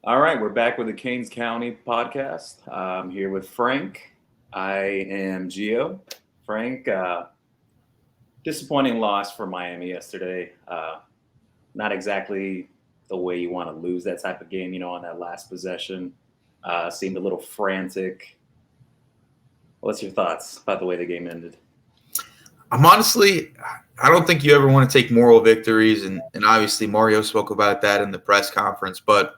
All right, we're back with the Canes County podcast. I'm here with Frank. I am Gio. Frank, disappointing loss for Miami yesterday. Not exactly the way you want to lose that type of game, on that last possession. Seemed a little frantic. What's your thoughts about the way the game ended? I don't think you ever want to take moral victories, and obviously Mario spoke about that in the press conference, but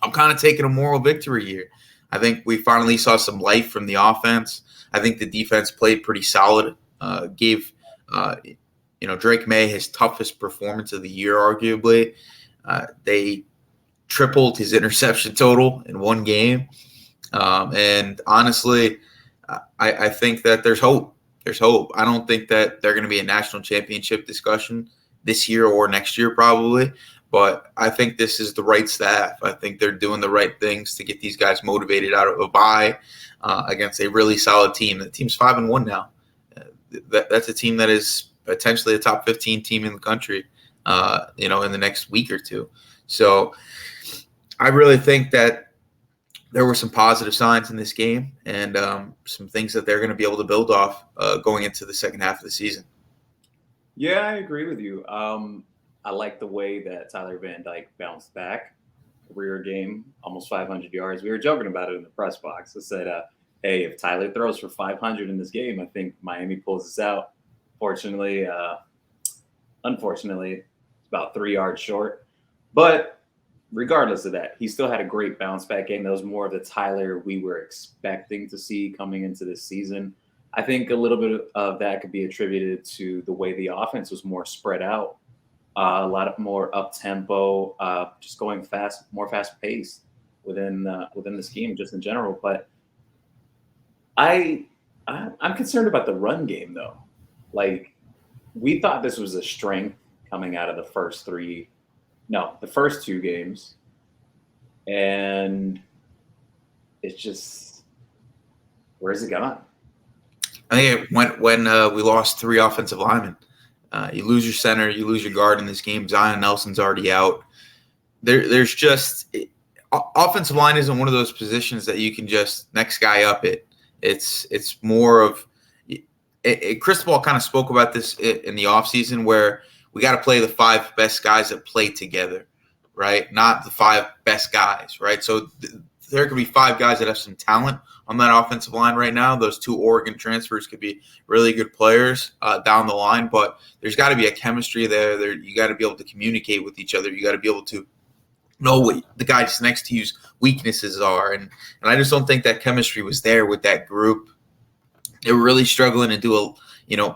I'm kind of taking a moral victory here. I think we finally saw some life from the offense. I think the defense played pretty solid. Gave Drake May his toughest performance of the year, arguably. They tripled his interception total in one game, and honestly, I think that there's hope. There's hope. I don't think that they're going to be a national championship discussion this year or next year, probably. But I think this is the right staff. I think they're doing the right things to get these guys motivated out of a bye against a really solid team. The team's 5-1 now. That's a team that is potentially a top 15 team in the country, in the next week or two. So I really think that there were some positive signs in this game and some things that they're going to be able to build off going into the second half of the season. Yeah, I agree with you. I like the way that Tyler Van Dyke bounced back. Career game, almost 500 yards. We were joking about it in the press box. I said, hey, if Tyler throws for 500 in this game, I think Miami pulls this out. Unfortunately, it's about 3 yards short. But regardless of that, he still had a great bounce back game. That was more of the Tyler we were expecting to see coming into this season. I think a little bit of that could be attributed to the way the offense was more spread out. A lot of more up tempo, just going fast, more fast paced within the scheme, just in general. But I'm concerned about the run game though. Like we thought this was a strength coming out of the first two games, and it's just where's it gone? I think it went when we lost 3 offensive linemen. You lose your center, you lose your guard in this game. Zion Nelson's already out. There's just offensive line isn't one of those positions that you can just next guy up it. It's more of Cristobal kind of spoke about this in the offseason where we got to play the 5 best guys that play together, right? Not the 5 best guys, right? So there could be 5 guys that have some talent on that offensive line right now. Those 2 Oregon transfers could be really good players down the line, but there's got to be a chemistry there. You got to be able to communicate with each other. You got to be able to know what the guys next to you's weaknesses are, and I just don't think that chemistry was there with that group. They were really struggling to do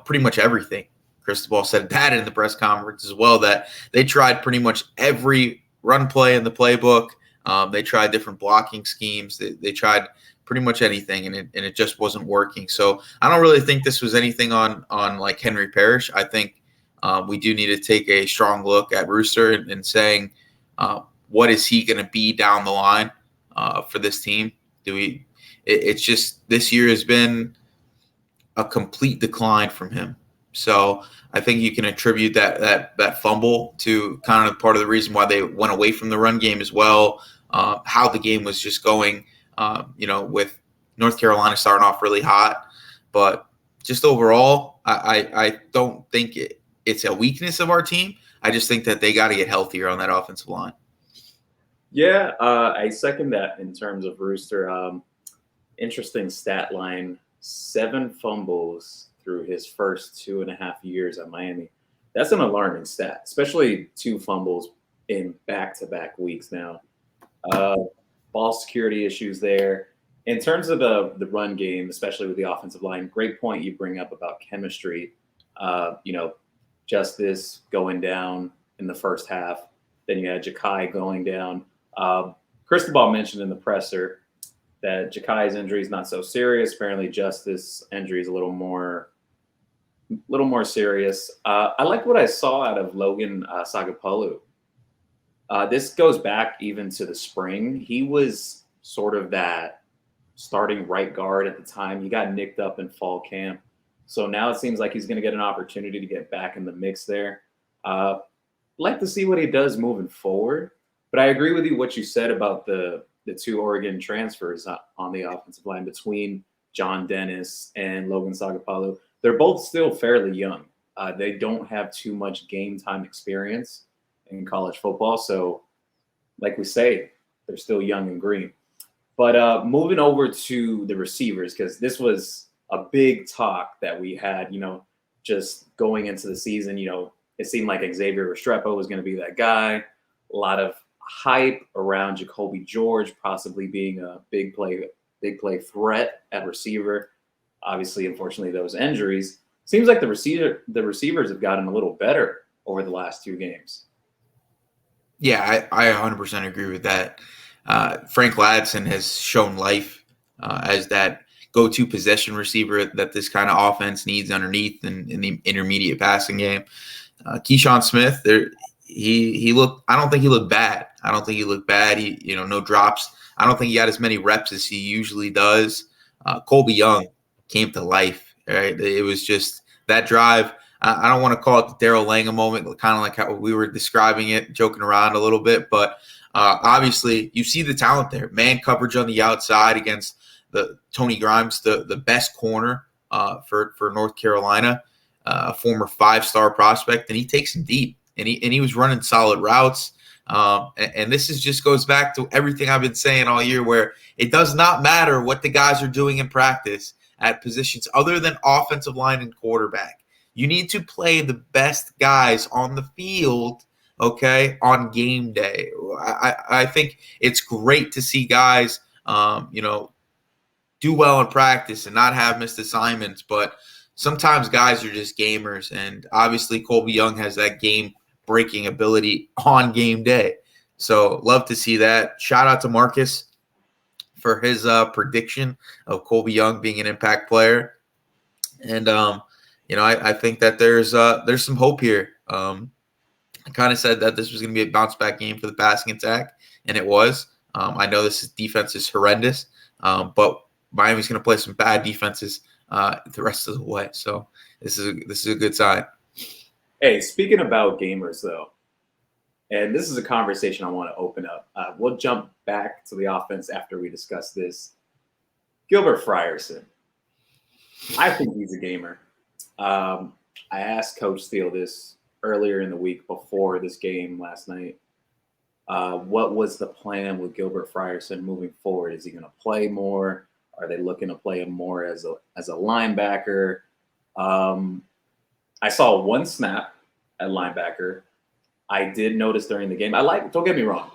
pretty much everything. Cristobal said that in the press conference as well, that they tried pretty much every run play in the playbook. They tried different blocking schemes. They tried pretty much anything, and it just wasn't working. So I don't really think this was anything on like Henry Parrish. I think we do need to take a strong look at Rooster and saying what is he going to be down the line for this team. It's just this year has been a complete decline from him. So I think you can attribute that fumble to kind of part of the reason why they went away from the run game as well. How the game was just going, with North Carolina starting off really hot. But just overall, I don't think it's a weakness of our team. I just think that they got to get healthier on that offensive line. Yeah, I second that in terms of Rooster. Interesting stat line, 7 fumbles through his first 2.5 years at Miami. That's an alarming stat, especially 2 fumbles in back-to-back weeks now. Ball security issues there. In terms of the run game, especially with the offensive line, great point you bring up about chemistry. Justice going down in the first half. Then you had Ja'Kai going down. Cristobal mentioned in the presser that Ja'Kai's injury is not so serious. Apparently, Justice injury is a little more serious. I like what I saw out of Logan Sagapolu. This goes back even to the spring. He was sort of that starting right guard at the time. He got nicked up in fall camp. So now it seems like he's going to get an opportunity to get back in the mix there. Like to see what he does moving forward. But I agree with you what you said about the two Oregon transfers on the offensive line between John Dennis and Logan Sagapalo. They're both still fairly young. They don't have too much game time experience in college football. So, like we say, they're still young and green. But moving over to the receivers, because this was a big talk that we had, just going into the season. It seemed like Xavier Restrepo was going to be that guy. A lot of hype around Jacoby George possibly being a big play threat at receiver. Obviously, unfortunately, those injuries. Seems like the receivers have gotten a little better over the last two games. Yeah, I 100% agree with that. Frank Ladson has shown life as that go-to possession receiver that this kind of offense needs underneath in the intermediate passing game. Keyshawn Smith, he looked. I don't think he looked bad. He no drops. I don't think he got as many reps as he usually does. Colby Young came to life. Right, it was just that drive. I don't want to call it the Daryl Langham moment, kind of like how we were describing it, joking around a little bit. But obviously, you see the talent there. Man coverage on the outside against the Tony Grimes, the best corner for North Carolina, a former 5-star prospect, and he takes him deep. And he was running solid routes. And this just goes back to everything I've been saying all year, where it does not matter what the guys are doing in practice at positions other than offensive line and quarterback. You need to play the best guys on the field, okay, on game day. I think it's great to see guys, do well in practice and not have missed assignments, but sometimes guys are just gamers, and obviously Colby Young has that game-breaking ability on game day. So love to see that. Shout out to Marcus for his prediction of Colby Young being an impact player. And, I think that there's some hope here. I kind of said that this was going to be a bounce-back game for the passing attack, and it was. I know defense is horrendous, but Miami's going to play some bad defenses the rest of the way. So this is a good sign. Hey, speaking about gamers, though, and this is a conversation I want to open up. We'll jump back to the offense after we discuss this. Gilbert Frierson. I think he's a gamer. I asked Coach Steele this earlier in the week before this game last night. What was the plan with Gilbert Frierson moving forward? Is he going to play more? Are they looking to play him more as a linebacker? I saw one snap at linebacker. I did notice during the game. Don't get me wrong,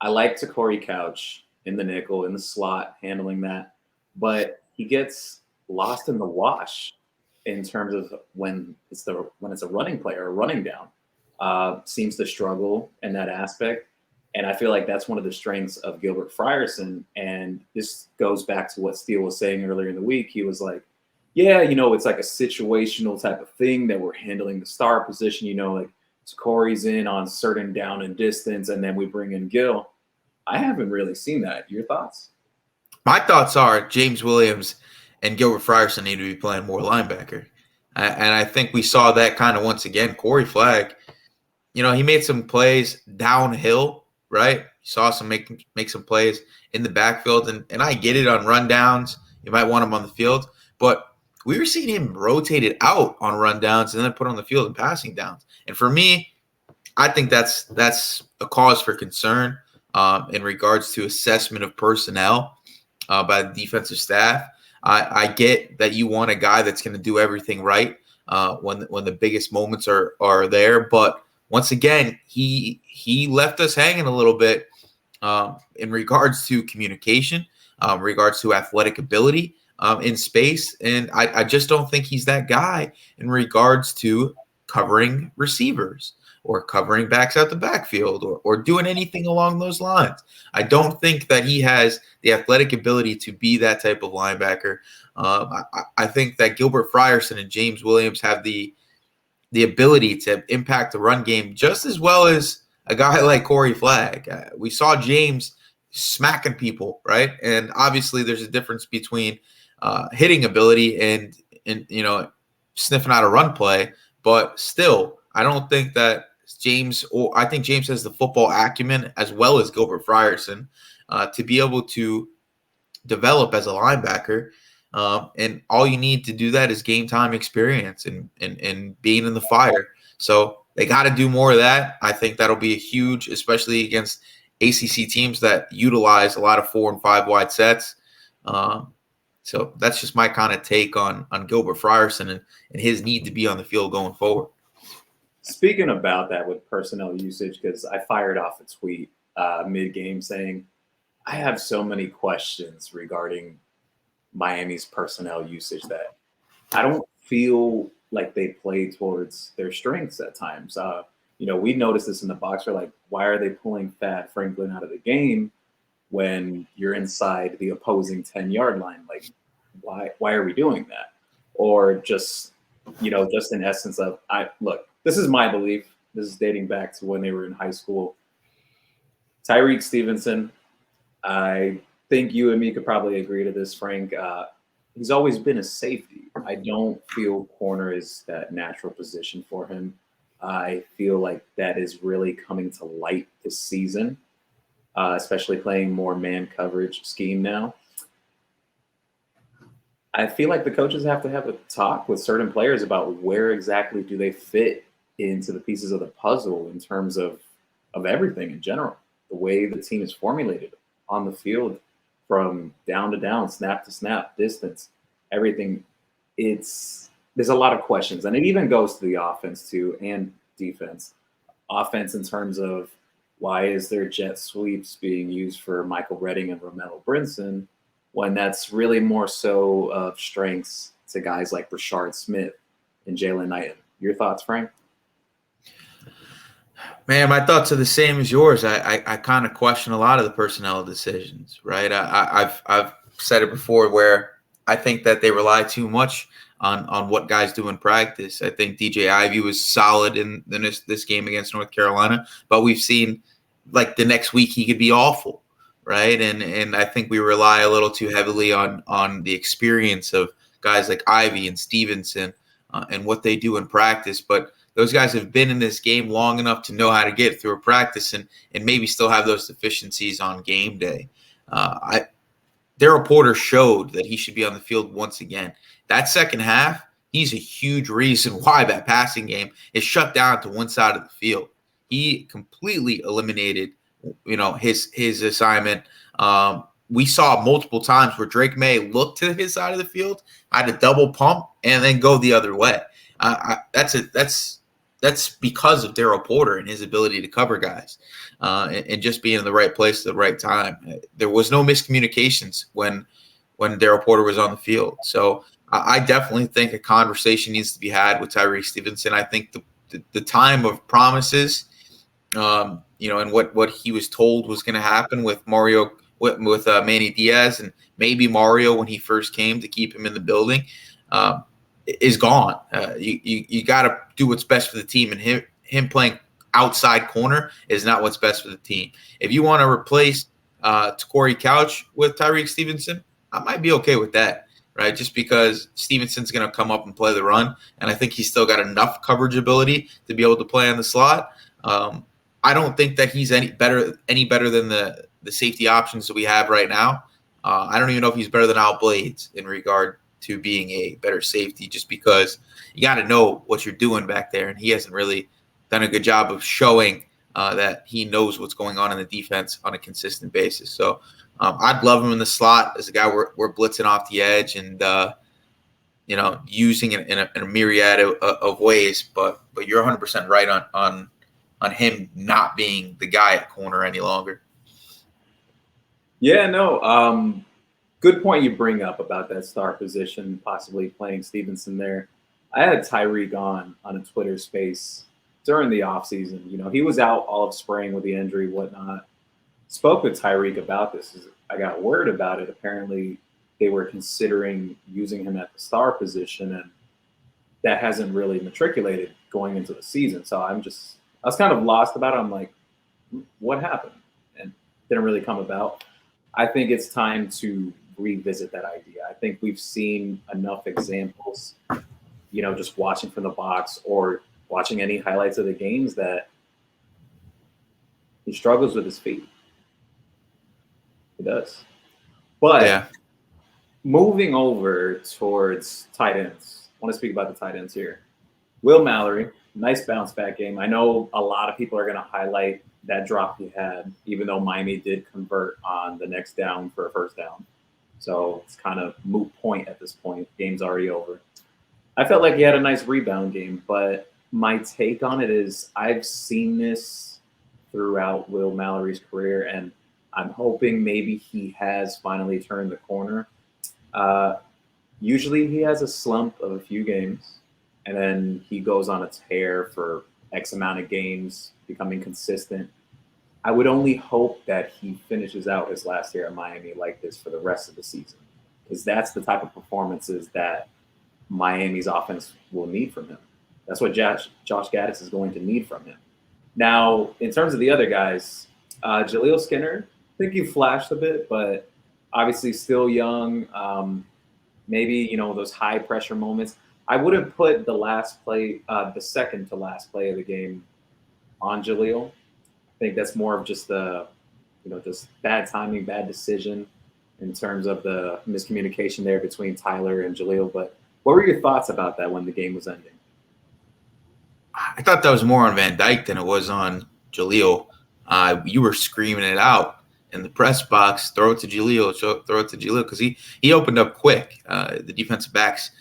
I like Corey Couch in the nickel, in the slot, handling that. But he gets lost in the wash in terms of when it's a running play or a running down. Seems to struggle in that aspect. And I feel like that's one of the strengths of Gilbert Frierson. And this goes back to what Steele was saying earlier in the week. He was like, yeah, it's like a situational type of thing that we're handling the star position, like Corey's in on certain down and distance, and then we bring in Gil. I haven't really seen that. Your thoughts? My thoughts are James Williams and Gilbert Frierson need to be playing more linebacker. And I think we saw that kind of once again. Corey Flagg, he made some plays downhill, right? You saw some make some plays in the backfield. And I get it on rundowns. You might want him on the field. But we were seeing him rotated out on rundowns and then put on the field in passing downs. And for me, I think that's a cause for concern in regards to assessment of personnel by the defensive staff. I get that you want a guy that's going to do everything right when the biggest moments are there. But once again, he left us hanging a little bit in regards to communication, regards to athletic ability in space. And I just don't think he's that guy in regards to covering receivers or covering backs out the backfield or doing anything along those lines. I don't think that he has the athletic ability to be that type of linebacker. I think that Gilbert Frierson and James Williams have the ability to impact the run game just as well as a guy like Corey Flagg. We saw James smacking people, right? And obviously there's a difference between hitting ability and sniffing out a run play. But still, I don't think that James, or I think James has the football acumen as well as Gilbert Frierson to be able to develop as a linebacker. And all you need to do that is game time experience and being in the fire. So they got to do more of that. I think that'll be a huge, especially against ACC teams that utilize a lot of 4 and 5 wide sets. So that's just my kind of take on Gilbert Frierson and his need to be on the field going forward. Speaking about that with personnel usage, because I fired off a tweet mid-game saying, I have so many questions regarding Miami's personnel usage that I don't feel like they play towards their strengths at times. We noticed this in the box. We're like, why are they pulling Thad Franklin out of the game when you're inside the opposing 10-yard line? Like, why are we doing that? Or just in essence of, this is my belief. This is dating back to when they were in high school. Tyreek Stevenson, I think you and me could probably agree to this, Frank. He's always been a safety. I don't feel corner is that natural position for him. I feel like that is really coming to light this season, especially playing more man coverage scheme now. I feel like the coaches have to have a talk with certain players about where exactly do they fit into the pieces of the puzzle in terms of everything in general, the way the team is formulated on the field from down to down, snap to snap, distance, everything. There's a lot of questions, and it even goes to the offense too and defense. Offense in terms of why is there jet sweeps being used for Michael Redding and Romello Brinson when that's really more so of strengths to guys like Rashard Smith and Jalen Knighton. Your thoughts, Frank? Man, my thoughts are the same as yours. I kind of question a lot of the personnel decisions, right? I've said it before where I think that they rely too much on what guys do in practice. I think DJ Ivey was solid in this game against North Carolina, but we've seen like the next week he could be awful, right? And I think we rely a little too heavily on the experience of guys like Ivey and Stevenson and what they do in practice, but those guys have been in this game long enough to know how to get through a practice and maybe still have those deficiencies on game day. Daryl Porter showed that he should be on the field once again. That second half, he's a huge reason why that passing game is shut down to one side of the field. He completely eliminated, his assignment. We saw multiple times where Drake May looked to his side of the field, had a double pump, and then go the other way. That's because of Daryl Porter and his ability to cover guys and just being in the right place at the right time. There was no miscommunications when Daryl Porter was on the field. So I definitely think a conversation needs to be had with Tyreek Stevenson. I think the time of promises, and what he was told was going to happen with Mario, with Manny Diaz, and maybe Mario when he first came to keep him in the building, is gone. You got to do what's best for the team, and him playing outside corner is not what's best for the team. If you want to replace Corey Couch with Tyreek Stevenson, I might be okay with that, right? Just because Stevenson's going to come up and play the run, and I think he's still got enough coverage ability to be able to play on the slot. I don't think that he's any better than the safety options that we have right now. I don't even know if he's better than Al Blades in regard to being a better safety, just because you got to know what you're doing back there. And he hasn't really done a good job of showing that he knows what's going on in the defense on a consistent basis. So I'd love him in the slot as a guy we're blitzing off the edge and, using it in a myriad of ways. But you're 100% right on him not being the guy at corner any longer. Yeah, no. Good point you bring up about that star position, possibly playing Stevenson there. I had Tyreek on a Twitter space during the offseason. He was out all of spring with the injury, whatnot. Spoke with Tyreek about this. I got word about it. Apparently, they were considering using him at the star position, and that hasn't really matriculated going into the season. So I was kind of lost about it. I'm like, what happened? And didn't really come about. I think it's time to revisit that idea. I think we've seen enough examples, just watching from the box or watching any highlights of the games, that He struggles with his feet. He does. But Yeah. moving over towards tight ends, I want to speak about the tight ends here. Will Mallory, nice bounce back game. I know a lot of people are going to highlight that drop he had, even though Miami did convert on the next down for a first down. So it's kind of moot point at this point. Game's already over. I felt like he had a nice rebound game, but my take on it is I've seen this throughout Will Mallory's career, and I'm hoping maybe he has finally turned the corner. Uh, Usually he has a slump of a few games, and then he goes on a tear for X amount of games, becoming consistent. I would only hope that he finishes out his last year at Miami like this for the rest of the season, because that's the type of performances that Miami's offense will need from him. That's what Josh Gaddis is going to need from him. Now, in terms of the other guys, Jaleel Skinner, I think he flashed a bit, but obviously still young. Maybe, those high pressure moments. I wouldn't put the second to last play of the game on Jaleel. I think that's more of just just bad timing, bad decision in terms of the miscommunication there between Tyler and Jaleel. But what were your thoughts about that when the game was ending? I thought that was more on Van Dyke than it was on Jaleel. You were screaming it out in the press box, throw it to Jaleel, throw it to Jaleel, because he opened up quick. The defensive backs,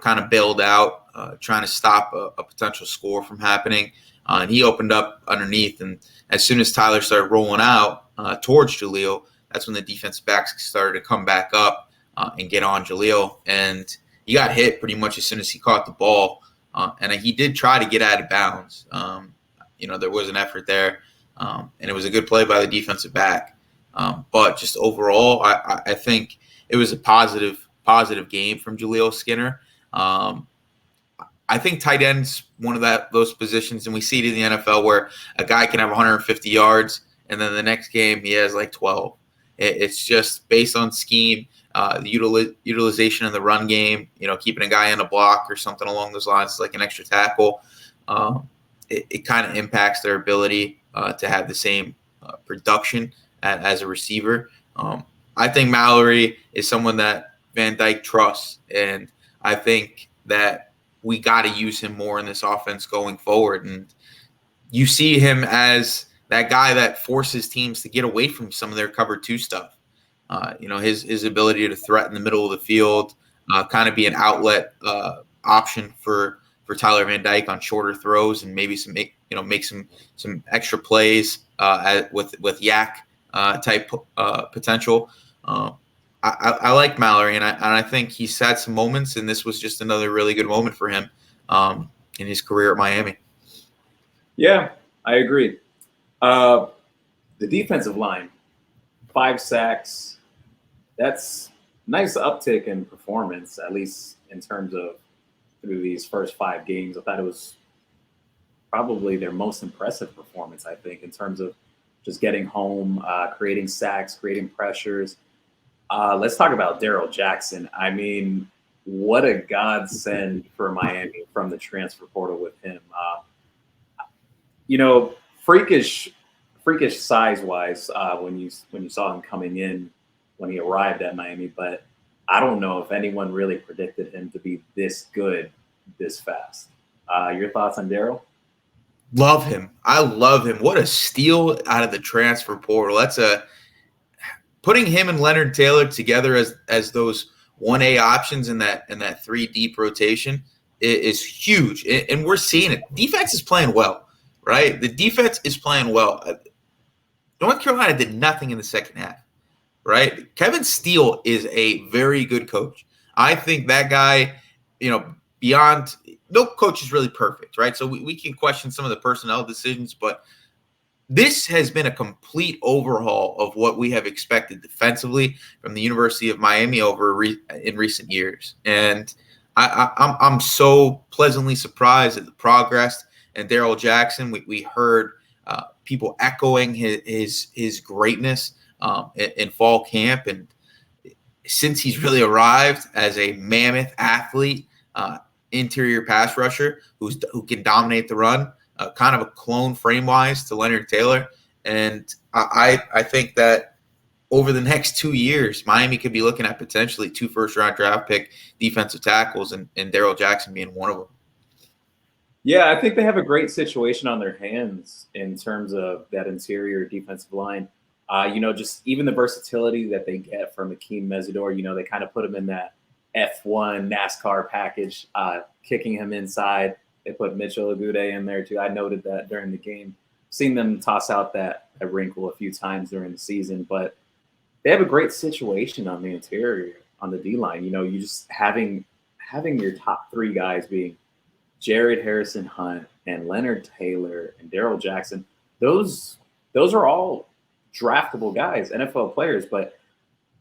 kind of bailed out, trying to stop a potential score from happening. And he opened up underneath. And as soon as Tyler started rolling out towards Jaleel, that's when the defensive backs started to come back up and get on Jaleel. And he got hit pretty much as soon as he caught the ball. And he did try to get out of bounds. There was an effort there. And it was a good play by the defensive back. But just overall, I think it was a positive game from Jaleel Skinner. I think tight end's one of those positions, and we see it in the NFL where a guy can have 150 yards, and then the next game he has like 12. It's just based on scheme, the utilization in the run game, keeping a guy in a block or something along those lines, like an extra tackle. It kind of impacts their ability to have the same production as a receiver. I think Mallory is someone that Van Dyke trusts, and I think that we got to use him more in this offense going forward. And you see him as that guy that forces teams to get away from some of their cover two stuff. His ability to threaten the middle of the field, kind of be an outlet option for Tyler Van Dyke on shorter throws, and maybe make some extra plays with yak type potential. I like Mallory, and I think he's had some moments, and this was just another really good moment for him in his career at Miami. Yeah, I agree. The defensive line, 5 sacks. That's nice uptick in performance, at least in terms of through these first 5 games. I thought it was probably their most impressive performance, I think, in terms of just getting home, creating sacks, creating pressures. Let's talk about Daryl Jackson. I mean, what a godsend for Miami from the transfer portal with him. Freakish size-wise when you saw him coming in when he arrived at Miami, but I don't know if anyone really predicted him to be this good this fast. Your thoughts on Daryl? Love him. I love him. What a steal out of the transfer portal. That's putting him and Leonard Taylor together as those 1A options in that 3 deep rotation is huge. And we're seeing it. Defense is playing well, right? The defense is playing well. North Carolina did nothing in the second half, right? Kevin Steele is a very good coach. I think that guy, beyond – no coach is really perfect, right? So we can question some of the personnel decisions, but this has been a complete overhaul of what we have expected defensively from the University of Miami in recent years. And I'm so pleasantly surprised at the progress. And Daryl Jackson, we heard people echoing his greatness in fall camp. And since he's really arrived as a mammoth athlete, interior pass rusher who can dominate the run, kind of a clone frame-wise to Leonard Taylor, And I think that over the next 2 years, Miami could be looking at potentially 2 first-round draft pick defensive tackles, and Daryl Jackson being one of them. Yeah, I think they have a great situation on their hands in terms of that interior defensive line. Just even the versatility that they get from Akeem Mesidor, they kind of put him in that F1 NASCAR package, kicking him inside. They put Mitchell Agude in there too. I noted that during the game. Seen them toss out that wrinkle a few times during the season, but they have a great situation on the interior, on the D line. You just having your top three guys being Jared Harrison Hunt and Leonard Taylor and Daryl Jackson. Those are all draftable guys, NFL players. But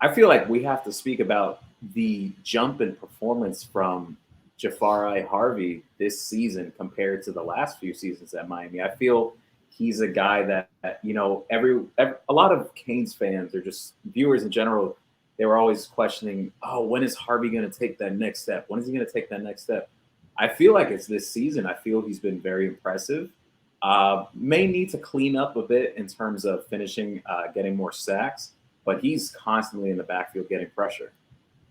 I feel like we have to speak about the jump in performance from Jafari Harvey this season compared to the last few seasons at Miami. I feel he's a guy that a lot of Canes fans or just viewers in general, they were always questioning, oh, when is Harvey going to take that next step? When is he going to take that next step? I feel like it's this season. I feel he's been very impressive. May need to clean up a bit in terms of finishing, getting more sacks, but he's constantly in the backfield getting pressure.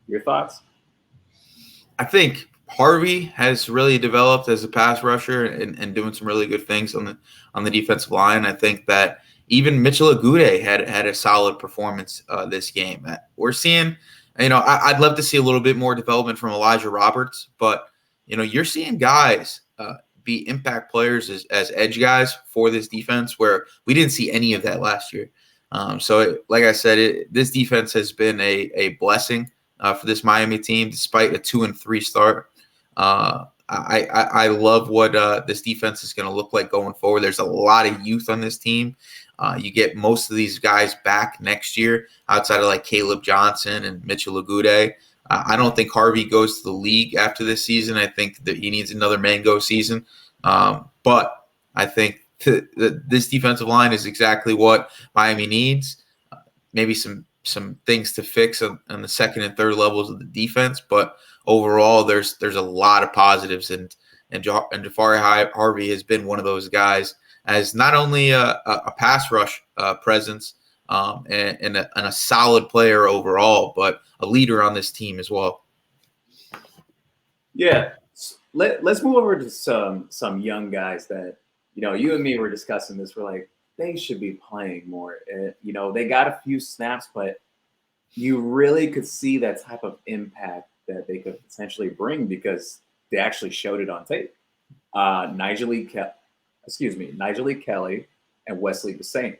Your thoughts? I think Harvey has really developed as a pass rusher and doing some really good things on the defensive line. I think that even Mitchell Agude had a solid performance this game. We're seeing, I'd love to see a little bit more development from Elijah Roberts, but you're seeing guys be impact players as edge guys for this defense where we didn't see any of that last year. Like I said, this defense has been a blessing for this Miami team, despite a 2-3 start. I love what this defense is going to look like going forward. There's a lot of youth on this team. You get most of these guys back next year outside of like Caleb Johnson and Mitchell Agude. I don't think Harvey goes to the league after this season. I think that he needs another mango season. But I think this defensive line is exactly what Miami needs. Maybe some things to fix on the second and third levels of the defense, but overall, there's a lot of positives, and Jafari Harvey has been one of those guys as not only a pass rush presence and a solid player overall, but a leader on this team as well. Yeah, let's move over to some young guys that you and me were discussing this. We're like, they should be playing more. They got a few snaps, but you really could see that type of impact that they could potentially bring because they actually showed it on tape. Nigel E. Kelly and Wesley Dessaint.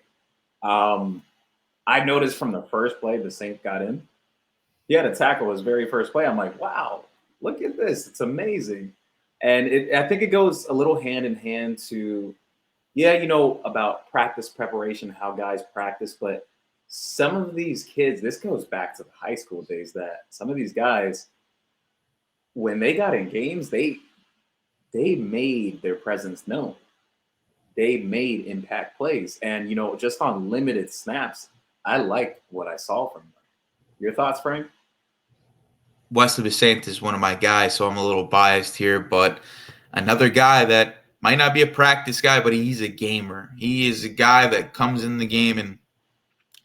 I noticed from the first play Dessaint got in. He had a tackle his very first play. I'm like, wow, look at this. It's amazing. And I think it goes a little hand in hand to, about practice preparation, how guys practice. But some of these kids, this goes back to the high school days, that some of these guys, when they got in games, they made their presence known. They made impact plays. And, just on limited snaps, I liked what I saw from them. Your thoughts, Frank? Wesley Dessaint is one of my guys, so I'm a little biased here, but another guy that might not be a practice guy, but he's a gamer. He is a guy that comes in the game and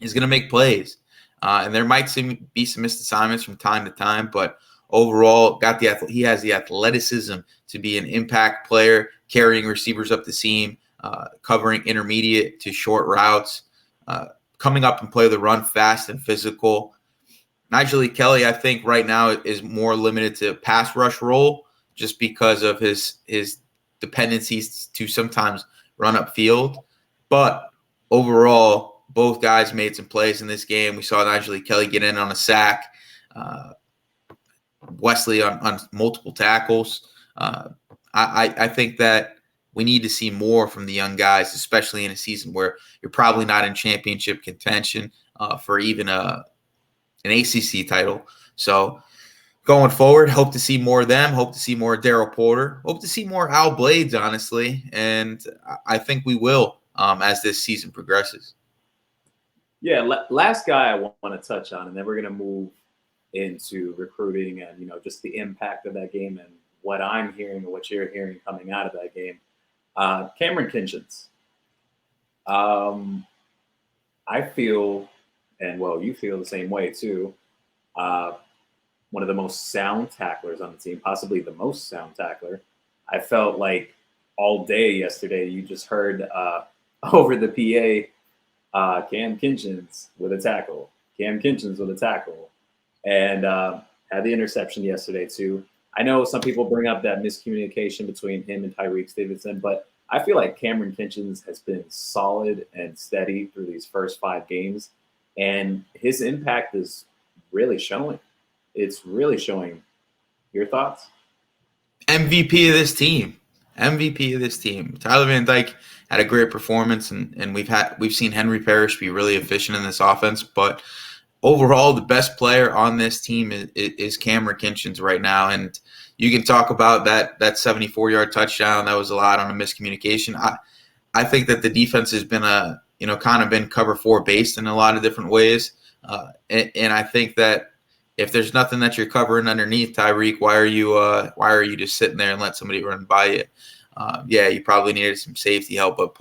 is going to make plays. And there might be some missed assignments from time to time, but overall, he has the athleticism to be an impact player, carrying receivers up the seam, covering intermediate to short routes, coming up and play the run fast and physical. Nigel E. Kelly, I think right now is more limited to pass rush role just because of his dependencies to sometimes run up field. But overall, both guys made some plays in this game. We saw Nigel E. Kelly get in on a sack, Wesley on multiple tackles. I think that we need to see more from the young guys, especially in a season where you're probably not in championship contention for even an ACC title. So going forward, hope to see more of them. Hope to see more Daryl Porter. Hope to see more Al Blades, honestly. And I think we will as this season progresses. Yeah, last guy I want to touch on, and then we're going to move into recruiting and, just the impact of that game and what I'm hearing and what you're hearing coming out of that game. Cameron Kinchins. I feel, and well, you feel the same way too. Uh, One of the most sound tacklers on the team, possibly the most sound tackler. I felt like all day yesterday, you just heard over the PA, Cam Kinchins with a tackle, Cam Kinchins with a tackle, and had the interception yesterday too. I know some people bring up that miscommunication between him and Tyreek Stevenson, but I feel like Cameron Kinchins has been solid and steady through these first 5 games, and his impact is really showing. It's really showing. Your thoughts? MVP of this team. MVP of this team. Tyler Van Dyke had a great performance, and we've seen Henry Parrish be really efficient in this offense. But overall, the best player on this team is Cameron Kinchins right now. And you can talk about that 74-yard touchdown. That was a lot on a miscommunication. I think that the defense has been kind of been cover 4 based in a lot of different ways. And I think that if there's nothing that you're covering underneath, Tyreek, why are you just sitting there and let somebody run by you? Yeah, you probably needed some safety help, but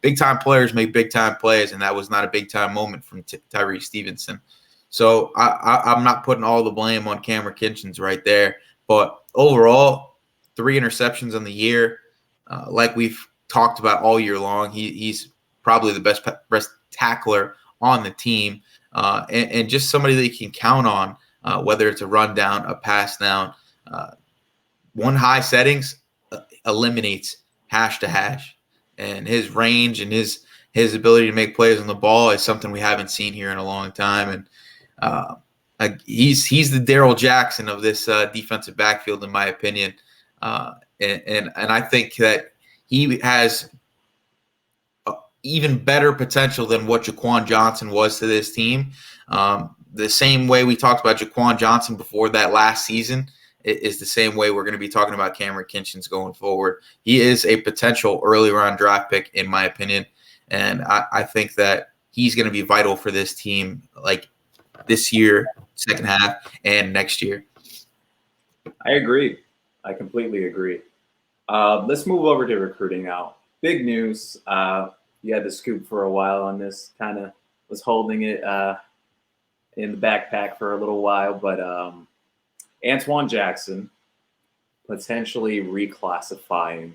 big time players make big time plays, and that was not a big time moment from Tyreek Stevenson. So I'm not putting all the blame on Cameron Kinchins right there, but overall, 3 interceptions on the year, like we've talked about all year long. He's probably the best tackler on the team. And just somebody that you can count on, whether it's a run down, a pass down. One high settings eliminates hash to hash, and his range and his ability to make plays on the ball is something we haven't seen here in a long time. And he's the Daryl Jackson of this defensive backfield, in my opinion. And I think that he has even better potential than what Jaquan Johnson was to this team. The same way we talked about Jaquan Johnson before that last season is the same way we're going to be talking about Cameron Kinchins going forward. He is a potential early round draft pick, in my opinion. And I think that he's going to be vital for this team, like this year, second half, and next year. I agree. I completely agree. Let's move over to recruiting now. Big news. You had the scoop for a while on this. Kind of was holding it in the backpack for a little while, but Antoine Jackson potentially reclassifying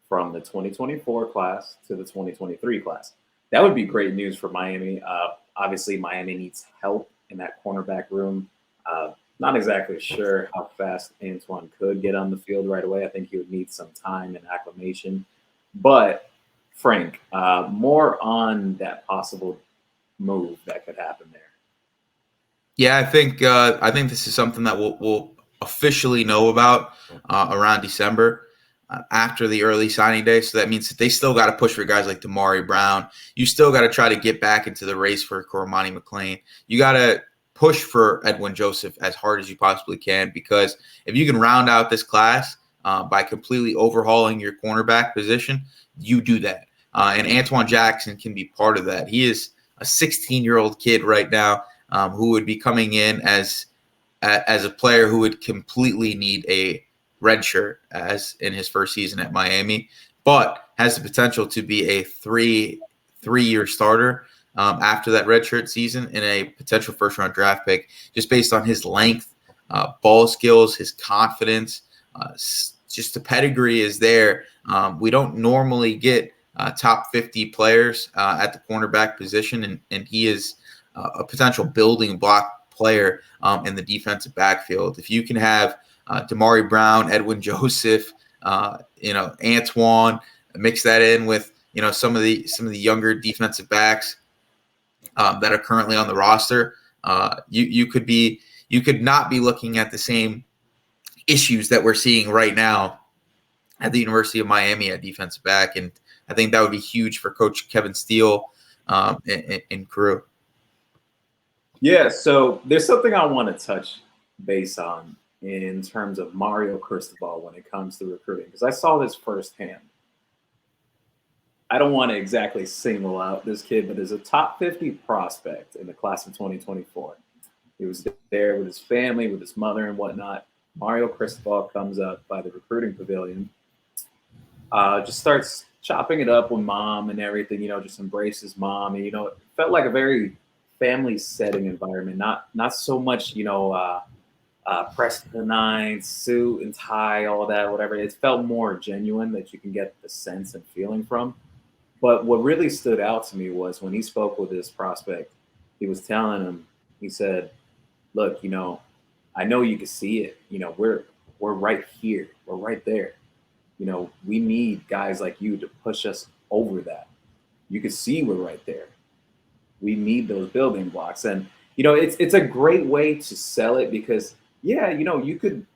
from the 2024 class to the 2023 class. That would be great news for Miami. Obviously, Miami needs help in that cornerback room. Not exactly sure how fast Antoine could get on the field right away. I think he would need some time and acclimation. But Frank, more on that possible move that could happen there. Yeah, I think this is something that we'll officially know about around December after the early signing day. So that means that they still got to push for guys like Damari Brown. You still got to try to get back into the race for Cormani McClain. You got to push for Edwin Joseph as hard as you possibly can, because if you can round out this class by completely overhauling your cornerback position, you do that. And Antoine Jackson can be part of that. He is a 16-year-old kid right now who would be coming in as a player who would completely need a red shirt as in his first season at Miami, but has the potential to be a three-year starter after that redshirt season and a potential first-round draft pick, just based on his length, ball skills, his confidence. Just the pedigree is there. We don't normally get top 50 players at the cornerback position, and he is a potential building block player in the defensive backfield. If you can have Damari Brown, Edwin Joseph, Antoine, mix that in with some of the younger defensive backs that are currently on the roster, you could not be looking at the same issues that we're seeing right now at the University of Miami at defensive back, and I think that would be huge for Coach Kevin Steele and crew. Yeah, so there's something I want to touch base on in terms of Mario Cristobal when it comes to recruiting, because I saw this firsthand. I don't want to exactly single out this kid, but as a top 50 prospect in the class of 2024. He was there with his family, with his mother and whatnot. Mario Cristobal comes up by the recruiting pavilion, just starts chopping it up with mom and everything, just embrace his mom. And, it felt like a very family setting environment, not so much, pressed to the nines, suit and tie, all that, whatever. It felt more genuine that you can get the sense and feeling from. But what really stood out to me was when he spoke with this prospect, he was telling him, he said, look, I know you can see it. We're right here. We're right there. We need guys like you to push us over that. You can see we're right there. We need those building blocks. And, it's a great way to sell it because, yeah, you could,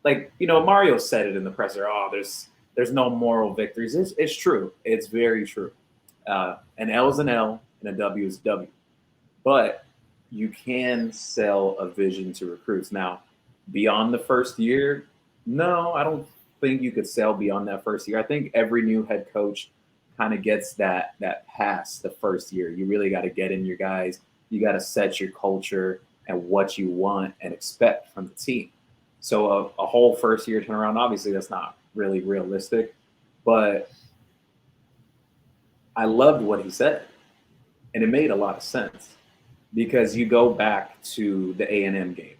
like, Mario said it in the presser, oh, there's no moral victories. It's true. It's very true. An L is an L and a W is a W. But you can sell a vision to recruits. Now, beyond the first year, no, I don't think you could sell beyond that first year. I think every new head coach kind of gets that pass the first year. You really got to get in your guys. You got to set your culture and what you want and expect from the team. So a whole first year turnaround, obviously that's not really realistic, but I loved what he said. And it made a lot of sense because you go back to the A&M game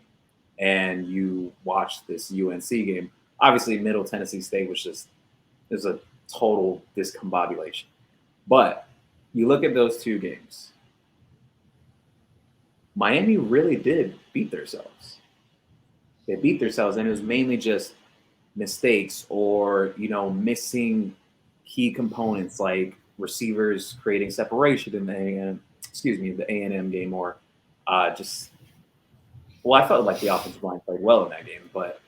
and you watch this UNC game. Obviously, Middle Tennessee State is a total discombobulation. But you look at those two games, Miami really did beat themselves. They beat themselves, and it was mainly just mistakes or, missing key components like receivers creating separation in the A&M game, or I felt like the offensive line played well in that game, but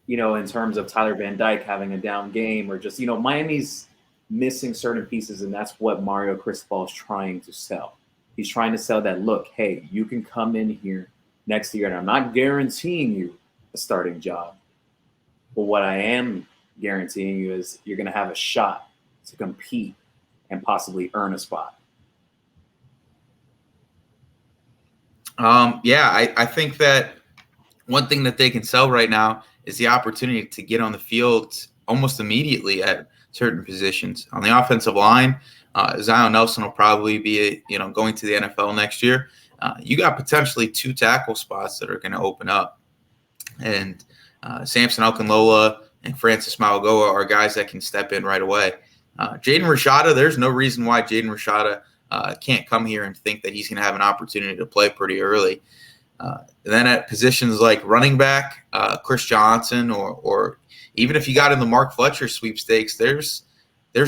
in terms of Tyler Van Dyke having a down game or just, Miami's missing certain pieces, and that's what Mario Cristobal is trying to sell. He's trying to sell that, look, hey, you can come in here next year, and I'm not guaranteeing you a starting job, but what I am guaranteeing you is you're going to have a shot to compete and possibly earn a spot. I think that one thing that they can sell right now is the opportunity to get on the field almost immediately at certain positions. On the offensive line, Zion Nelson will probably be, going to the NFL next year. You got potentially 2 tackle spots that are going to open up. And Samson Okunlola and Francis Mauigoa are guys that can step in right away. Jaden Rashada, there's no reason why Jaden Rashada can't come here and think that he's going to have an opportunity to play pretty early. Then at positions like running back, Chris Johnson, or even if you got in the Mark Fletcher sweepstakes, there's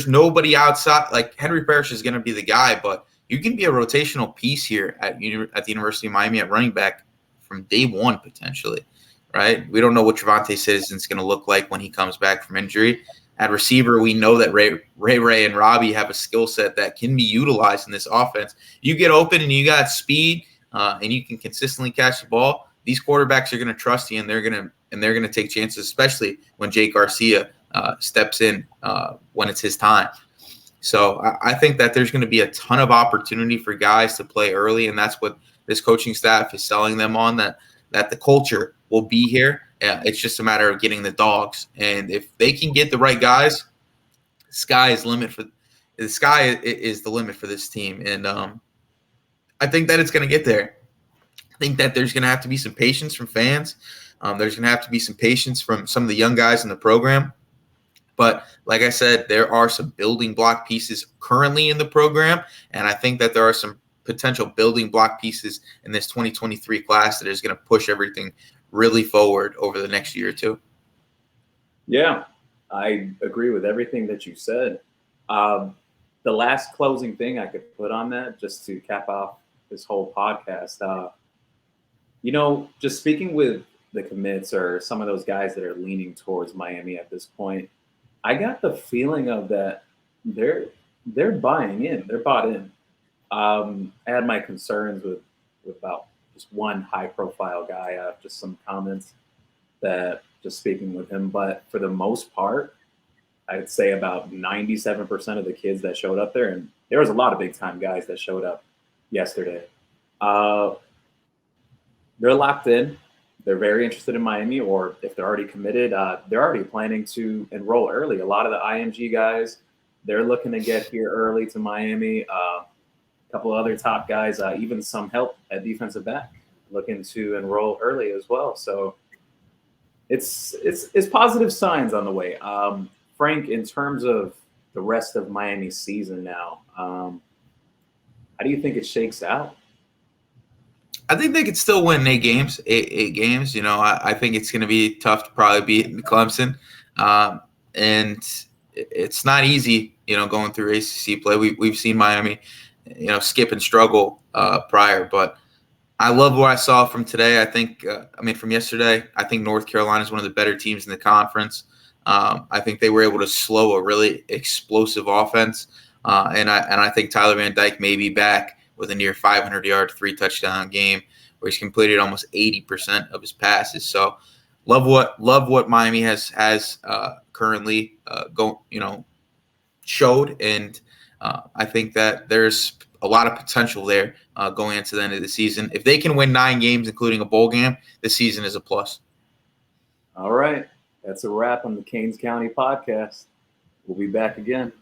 nobody outside. Like Henry Parrish is going to be the guy, but you can be a rotational piece here at the University of Miami at running back from day one potentially, right? We don't know what Trevante Citizen's going to look like when he comes back from injury. At receiver, we know that Ray and Robbie have a skill set that can be utilized in this offense. You get open and you got speed, and you can consistently catch the ball. These quarterbacks are going to trust you, and they're going to take chances, especially when Jake Garcia steps in when it's his time. So I think that there's going to be a ton of opportunity for guys to play early, and that's what this coaching staff is selling them on, that the culture will be here. It's just a matter of getting the dogs. And if they can get the right guys, the sky is the limit for this team. And I think that it's going to get there. I think that there's going to have to be some patience from fans. There's going to have to be some patience from some of the young guys in the program. But like I said, there are some building block pieces currently in the program, and I think that there are some potential building block pieces in this 2023 class that is going to push everything really forward over the next year or two. Yeah, I agree with everything that you said. The last closing thing I could put on that, just to cap off this whole podcast, just speaking with the commits or some of those guys that are leaning towards Miami at this point, I got the feeling of that they're buying in, they're bought in. I had my concerns with about just one high-profile guy. I have just some comments that just speaking with him, but for the most part, I'd say about 97% of the kids that showed up there, and there was a lot of big-time guys that showed up yesterday. They're locked in. They're very interested in Miami, or if they're already committed, they're already planning to enroll early. A lot of the IMG guys they're looking to get here early to Miami. A couple other top guys, even some help at defensive back, looking to enroll early as well. So it's positive signs on the way. Frank, in terms of the rest of Miami's season now, how do you think it shakes out? I think they could still win 8 games. Eight games. You know, I think it's going to be tough to probably beat Clemson, and it's not easy. You know, going through ACC play, we've seen Miami, you know, skip and struggle prior, but I love what I saw from today. I think, from yesterday, I think North Carolina is one of the better teams in the conference. I think they were able to slow a really explosive offense, and I think Tyler Van Dyke may be back with a near 500-yard, 3-touchdown game where he's completed almost 80% of his passes. So, love what Miami has currently showed, and I think that there's a lot of potential there going into the end of the season. If they can win 9 games, including a bowl game, the season is a plus. All right. That's a wrap on the Canes County podcast. We'll be back again.